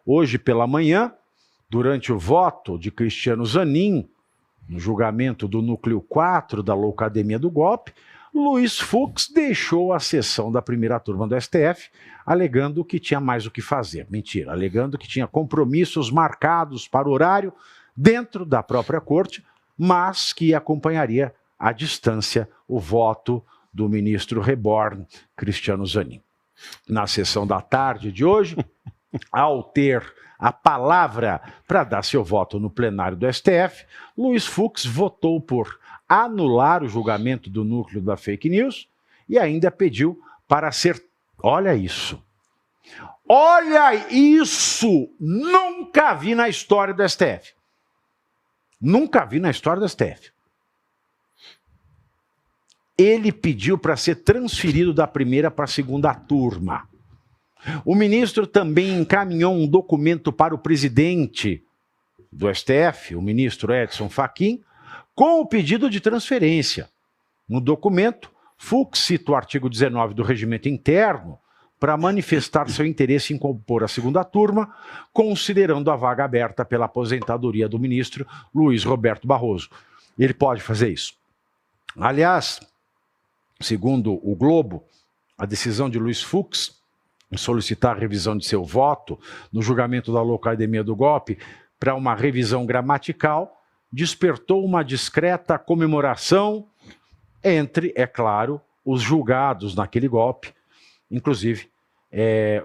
hoje pela manhã, durante o voto de Cristiano Zanin, no julgamento do núcleo 4 da Loucademia do Golpe, Luiz Fux deixou a sessão da primeira turma do STF, alegando que tinha mais o que fazer. Mentira, alegando que tinha compromissos marcados para o horário dentro da própria corte, mas que acompanharia à distância o voto do ministro reborn, Cristiano Zanin. Na sessão da tarde de hoje, ao ter a palavra para dar seu voto no plenário do STF, Luiz Fux votou por anular o julgamento do núcleo da fake news e ainda pediu para ser... Olha isso! Olha isso! Nunca vi na história do STF. Nunca vi na história do STF. Ele pediu para ser transferido da primeira para a segunda turma. O ministro também encaminhou um documento para o presidente do STF, o ministro Edson Fachin, com o pedido de transferência. No documento, Fux cita o artigo 19 do Regimento Interno para manifestar seu interesse em compor a segunda turma, considerando a vaga aberta pela aposentadoria do ministro Luiz Roberto Barroso. Ele pode fazer isso. Aliás, segundo o Globo, a decisão de Luiz Fux em solicitar a revisão de seu voto no julgamento da Loucademia do Golpe para uma revisão gramatical despertou uma discreta comemoração entre, é claro, os julgados naquele golpe, inclusive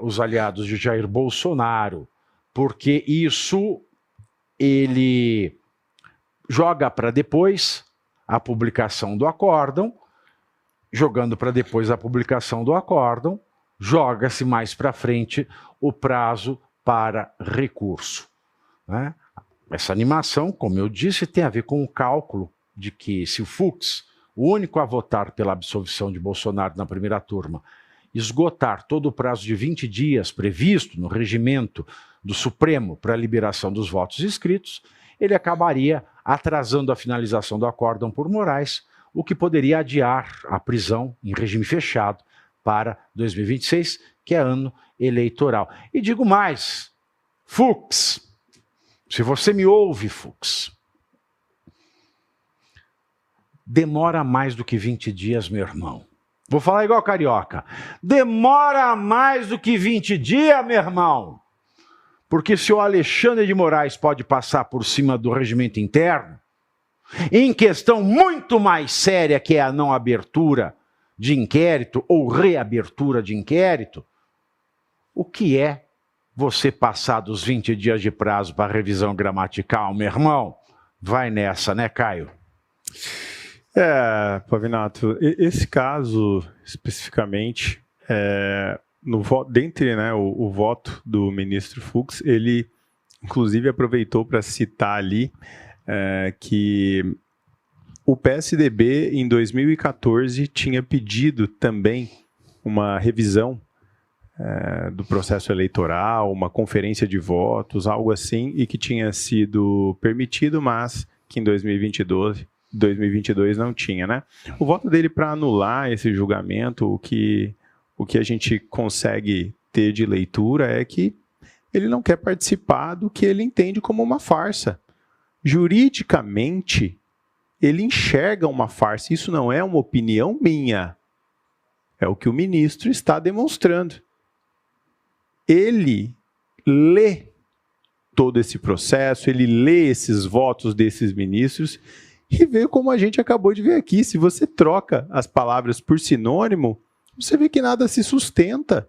os aliados de Jair Bolsonaro, porque isso ele joga para depois a publicação do acórdão, jogando para depois a publicação do acórdão, joga-se mais para frente o prazo para recurso, né? Essa animação, como eu disse, tem a ver com o cálculo de que se o Fux, o único a votar pela absolvição de Bolsonaro na primeira turma, esgotar todo o prazo de 20 dias previsto no regimento do Supremo para a liberação dos votos escritos, ele acabaria atrasando a finalização do acórdão por Moraes, o que poderia adiar a prisão em regime fechado para 2026, que é ano eleitoral. E digo mais, Fux, se você me ouve, Fux, demora mais do que 20 dias, meu irmão. Vou falar igual carioca. Demora mais do que 20 dias, meu irmão. Porque se o Alexandre de Moraes pode passar por cima do regimento interno, em questão muito mais séria, que é a não abertura de inquérito ou reabertura de inquérito, o que é você passar dos 20 dias de prazo para revisão gramatical, meu irmão? Vai nessa, né, Caio? Pavinato, esse caso especificamente, dentre o voto do ministro Fux, ele inclusive aproveitou para citar ali que o PSDB em 2014 tinha pedido também uma revisão do processo eleitoral, uma conferência de votos, algo assim, e que tinha sido permitido, mas que em 2022 não tinha, né? O voto dele para anular esse julgamento, o que a gente consegue ter de leitura é que ele não quer participar do que ele entende como uma farsa. Juridicamente, ele enxerga uma farsa. Isso não é uma opinião minha. É o que o ministro está demonstrando. Ele lê todo esse processo, ele lê esses votos desses ministros e vê como a gente acabou de ver aqui. Se você troca as palavras por sinônimo, você vê que nada se sustenta.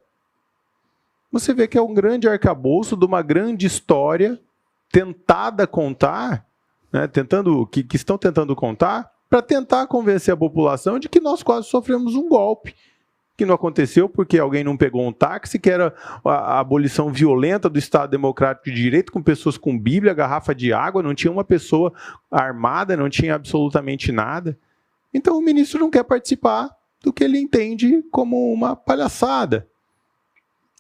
Você vê que é um grande arcabouço de uma grande história tentada contar, né, que estão tentando contar para tentar convencer a população de que nós quase sofremos um golpe, que não aconteceu porque alguém não pegou um táxi, que era a abolição violenta do Estado Democrático de Direito, com pessoas com Bíblia, garrafa de água, não tinha uma pessoa armada, não tinha absolutamente nada. Então o ministro não quer participar do que ele entende como uma palhaçada.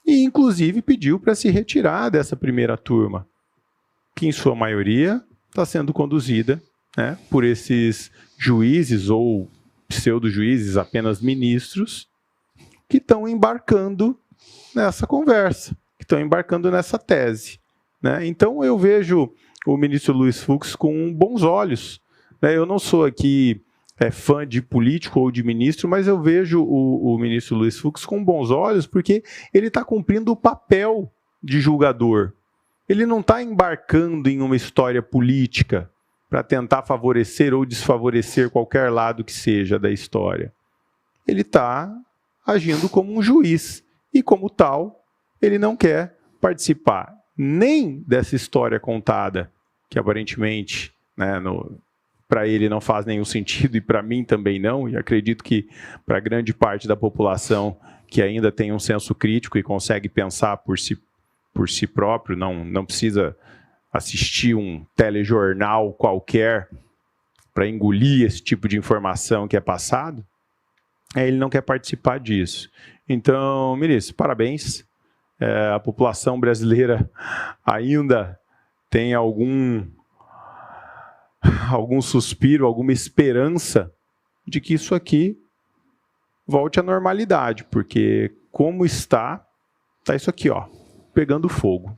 E, inclusive, pediu para se retirar dessa primeira turma, que, em sua maioria, está sendo conduzida, né, por esses juízes ou pseudo-juízes, apenas ministros, que estão embarcando nessa conversa, que estão embarcando nessa tese. né? Então eu vejo o ministro Luiz Fux com bons olhos, né? Eu não sou aqui fã de político ou de ministro, mas eu vejo o ministro Luiz Fux com bons olhos porque ele está cumprindo o papel de julgador. Ele não está embarcando em uma história política para tentar favorecer ou desfavorecer qualquer lado que seja da história. Ele está agindo como um juiz e, como tal, ele não quer participar nem dessa história contada, que aparentemente, né, para ele não faz nenhum sentido e para mim também não, e acredito que para grande parte da população que ainda tem um senso crítico e consegue pensar por si próprio, não precisa assistir um telejornal qualquer para engolir esse tipo de informação que é passado, ele não quer participar disso. Então, ministro, parabéns. A população brasileira ainda tem algum suspiro, alguma esperança de que isso aqui volte à normalidade, porque como está isso aqui, ó, pegando fogo.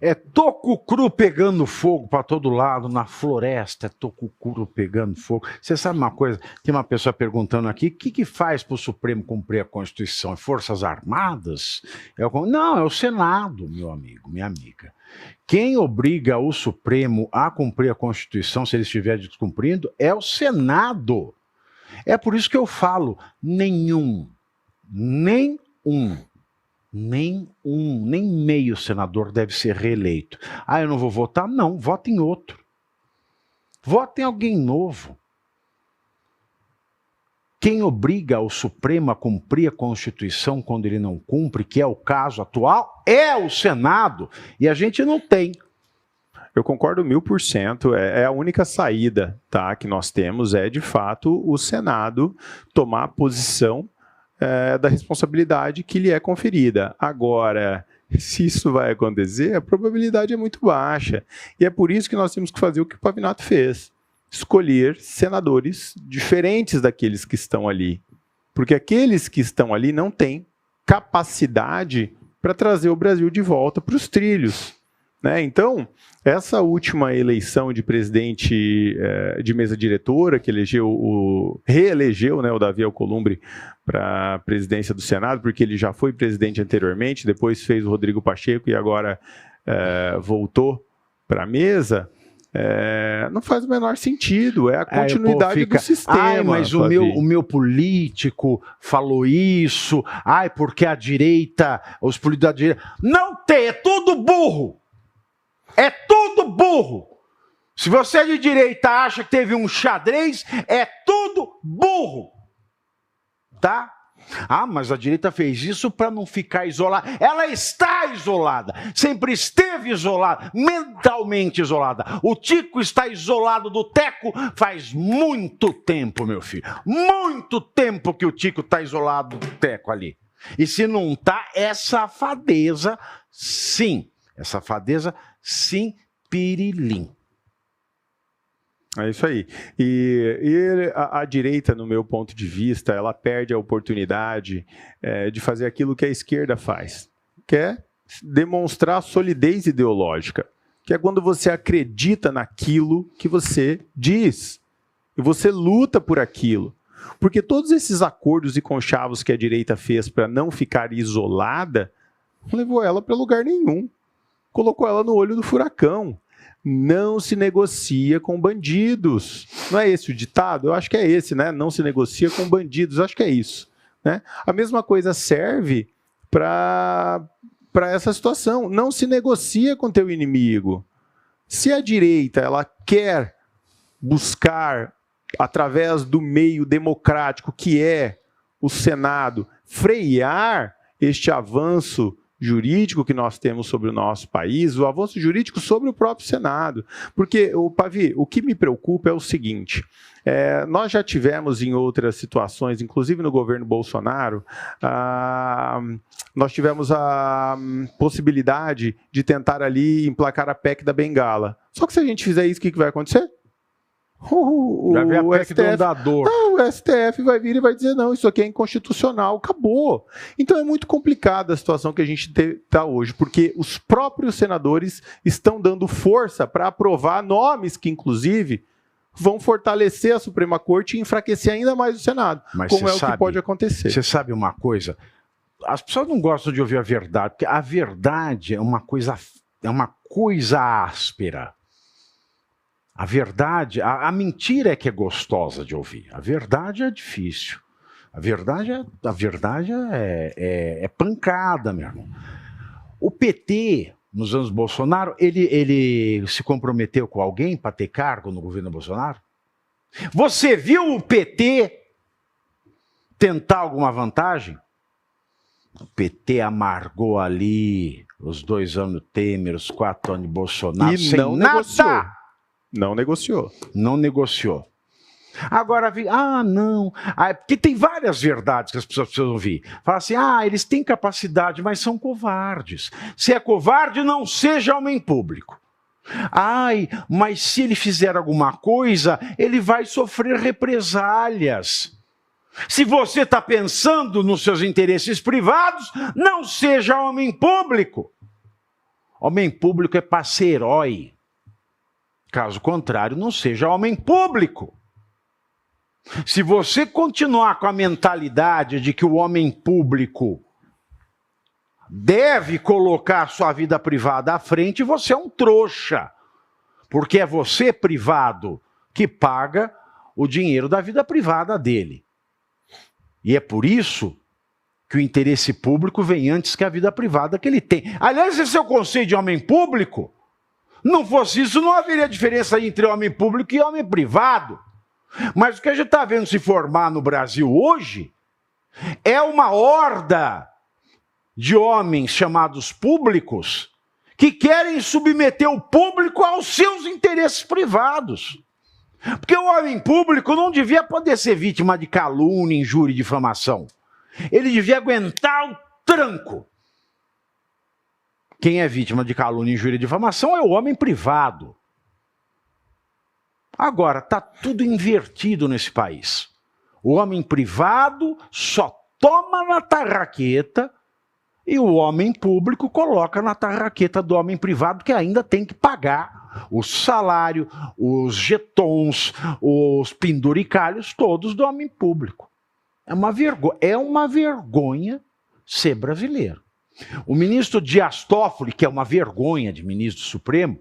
É toco cru pegando fogo para todo lado, na floresta, é toco cru pegando fogo. Você sabe uma coisa? Tem uma pessoa perguntando aqui, o que faz para o Supremo cumprir a Constituição? É Forças Armadas? Não, é o Senado, meu amigo, minha amiga. Quem obriga o Supremo a cumprir a Constituição, se ele estiver descumprindo, é o Senado. É por isso que eu falo, nem meio senador deve ser reeleito. Ah, eu não vou votar? Não, vote em outro. Vote em alguém novo. Quem obriga o Supremo a cumprir a Constituição quando ele não cumpre, que é o caso atual, é o Senado. E a gente não tem. Eu concordo 1000%, é a única saída, tá, que nós temos, é de fato o Senado tomar a posição da responsabilidade que lhe é conferida. Agora, se isso vai acontecer, a probabilidade é muito baixa. E é por isso que nós temos que fazer o que o Pavinato fez. Escolher senadores diferentes daqueles que estão ali. Porque aqueles que estão ali não têm capacidade para trazer o Brasil de volta para os trilhos, né? Então, essa última eleição de presidente de mesa diretora, que reelegeu, né, o Davi Alcolumbre para a presidência do Senado, porque ele já foi presidente anteriormente, depois fez o Rodrigo Pacheco e agora voltou para a mesa, não faz o menor sentido, é a continuidade do sistema. Ai, mas o meu político falou isso, porque a direita, os políticos da direita... Não tem, é tudo burro! É tudo burro! Se você é de direita acha que teve um xadrez, é tudo burro! Tá? Mas a direita fez isso para não ficar isolada. Ela está isolada, sempre esteve isolada, mentalmente isolada. O Tico está isolado do Teco faz muito tempo, meu filho. Muito tempo que o Tico está isolado do Teco ali. E se não está, é safadeza, sim. É safadeza, sim, pirilim. É isso aí. E a direita, no meu ponto de vista, ela perde a oportunidade de fazer aquilo que a esquerda faz, que é demonstrar solidez ideológica, que é quando você acredita naquilo que você diz, e você luta por aquilo. Porque todos esses acordos e conchavos que a direita fez para não ficar isolada, não levou ela para lugar nenhum. Colocou ela no olho do furacão. Não se negocia com bandidos. Não é esse o ditado? Eu acho que é esse, né? Não se negocia com bandidos. Eu acho que é isso, né? A mesma coisa serve para essa situação. Não se negocia com teu inimigo. Se a direita ela quer buscar, através do meio democrático, que é o Senado, frear este avanço jurídico que nós temos sobre o nosso país, o avanço jurídico sobre o próprio Senado. Porque, Pavi, o que me preocupa é o seguinte, nós já tivemos em outras situações, inclusive no governo Bolsonaro, nós tivemos a possibilidade de tentar ali emplacar a PEC da Bengala. Só que se a gente fizer isso, o que vai acontecer? o STF, não, o STF vai vir e vai dizer, não, isso aqui é inconstitucional, acabou. Então é muito complicada a situação que a gente está hoje, porque os próprios senadores estão dando força para aprovar nomes que, inclusive, vão fortalecer a Suprema Corte e enfraquecer ainda mais o Senado, como é o que pode acontecer. Você sabe uma coisa? As pessoas não gostam de ouvir a verdade, porque a verdade é uma coisa áspera. A verdade, a mentira é que é gostosa de ouvir. A verdade é difícil. A verdade é pancada, meu irmão. O PT, nos anos Bolsonaro, ele se comprometeu com alguém para ter cargo no governo Bolsonaro? Você viu o PT tentar alguma vantagem? O PT amargou ali os 2 anos Temer, os 4 anos de Bolsonaro, e sem não nada. negociou. Não negociou. Não negociou. Agora, não. Porque tem várias verdades que as pessoas precisam ouvir. Fala assim, eles têm capacidade, mas são covardes. Se é covarde, não seja homem público. Mas se ele fizer alguma coisa, ele vai sofrer represálias. Se você está pensando nos seus interesses privados, não seja homem público. Homem público é para ser herói. Caso contrário, não seja homem público. Se você continuar com a mentalidade de que o homem público deve colocar a sua vida privada à frente, você é um trouxa. Porque é você, privado, que paga o dinheiro da vida privada dele. E é por isso que o interesse público vem antes que a vida privada que ele tem. Aliás, esse é o conceito de homem público. Não fosse isso, não haveria diferença entre homem público e homem privado. Mas o que a gente está vendo se formar no Brasil hoje é uma horda de homens chamados públicos que querem submeter o público aos seus interesses privados. Porque o homem público não devia poder ser vítima de calúnia, injúria e difamação. Ele devia aguentar o tranco. Quem é vítima de calúnia, injúria e difamação é o homem privado. Agora, está tudo invertido nesse país. O homem privado só toma na tarraqueta e o homem público coloca na tarraqueta do homem privado, que ainda tem que pagar o salário, os jetons, os penduricalhos, todos do homem público. É uma vergonha ser brasileiro. O ministro Dias Toffoli, que é uma vergonha de ministro supremo,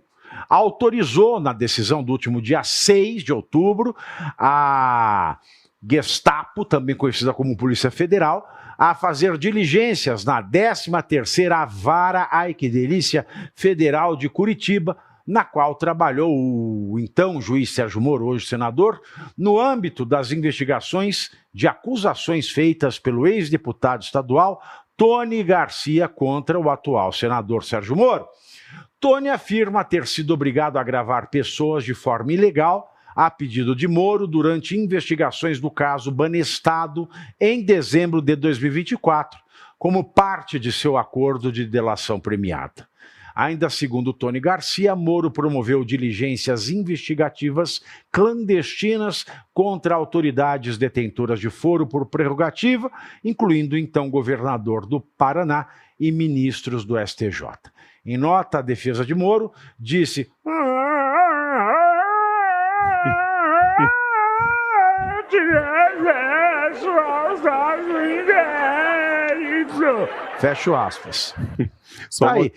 autorizou na decisão do último dia 6 de outubro a Gestapo, também conhecida como Polícia Federal, a fazer diligências na 13ª Vara, ai que delícia, Federal de Curitiba, na qual trabalhou o então juiz Sérgio Moro, hoje senador, no âmbito das investigações de acusações feitas pelo ex-deputado estadual Tony Garcia contra o atual senador Sérgio Moro. Tony afirma ter sido obrigado a gravar pessoas de forma ilegal, a pedido de Moro, durante investigações do caso Banestado em dezembro de 2024, como parte de seu acordo de delação premiada. Ainda segundo Tony Garcia, Moro promoveu diligências investigativas clandestinas contra autoridades detentoras de foro por prerrogativa, incluindo então governador do Paraná e ministros do STJ. Em nota, a defesa de Moro disse: fecho aspas. Aí,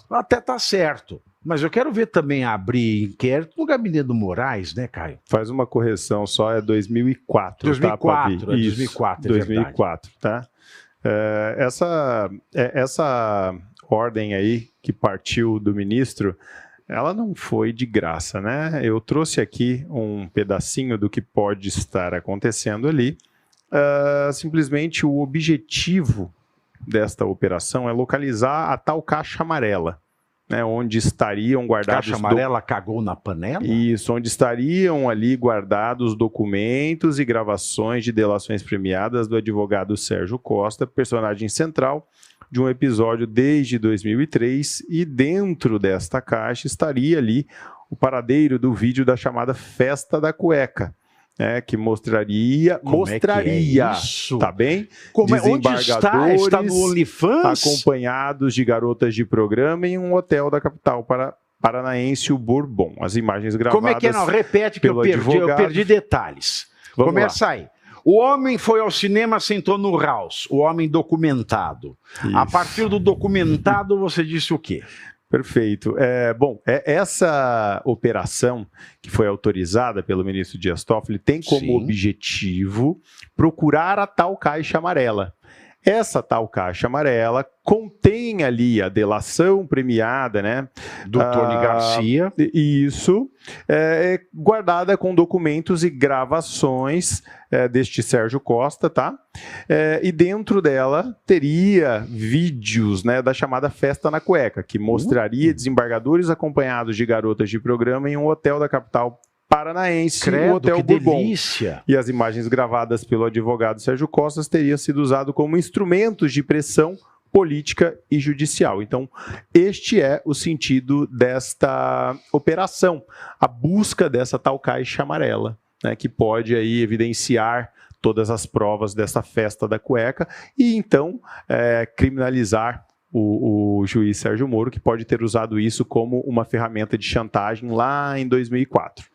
até tá certo, mas eu quero ver também abrir inquérito no gabinete do Moraes, né, Caio? Faz uma correção só, é 2004. 2004, tá, Isso, 2004, é 2004, verdade. Tá? Essa ordem aí que partiu do ministro, ela não foi de graça, né? Eu trouxe aqui um pedacinho do que pode estar acontecendo ali. Simplesmente o objetivo desta operação é localizar a tal caixa amarela, né, onde estariam guardados... Caixa amarela cagou na panela? Isso, onde estariam ali guardados documentos e gravações de delações premiadas do advogado Sérgio Costa, personagem central de um episódio desde 2003, e dentro desta caixa estaria ali o paradeiro do vídeo da chamada Festa da Cueca, que mostraria, isso? tá bem? Onde está? Está no OnlyFans? Acompanhados de garotas de programa em um hotel da capital paranaense, o Bourbon. As imagens gravadas. Como é que é? Não, repete que eu perdi detalhes. Começa aí. O homem foi ao cinema, sentou no house. O homem documentado. Isso. A partir do documentado, você disse o quê? Perfeito. Essa operação que foi autorizada pelo ministro Dias Toffoli tem como objetivo procurar a tal caixa amarela. Essa tal caixa amarela contém ali a delação premiada, né? Do Tony Garcia. Isso, guardada com documentos e gravações deste Sérgio Costa, tá? E dentro dela teria vídeos, né, da chamada Festa na Cueca, que mostraria desembargadores acompanhados de garotas de programa em um hotel da capital paranaense, Credo, o Hotel que Bourbon. Delícia. E as imagens gravadas pelo advogado Sérgio Costa teriam sido usadas como instrumentos de pressão política e judicial. Então, este é o sentido desta operação, a busca dessa tal caixa amarela, né, que pode aí evidenciar todas as provas dessa Festa da Cueca e então criminalizar o juiz Sérgio Moro, que pode ter usado isso como uma ferramenta de chantagem lá em 2004.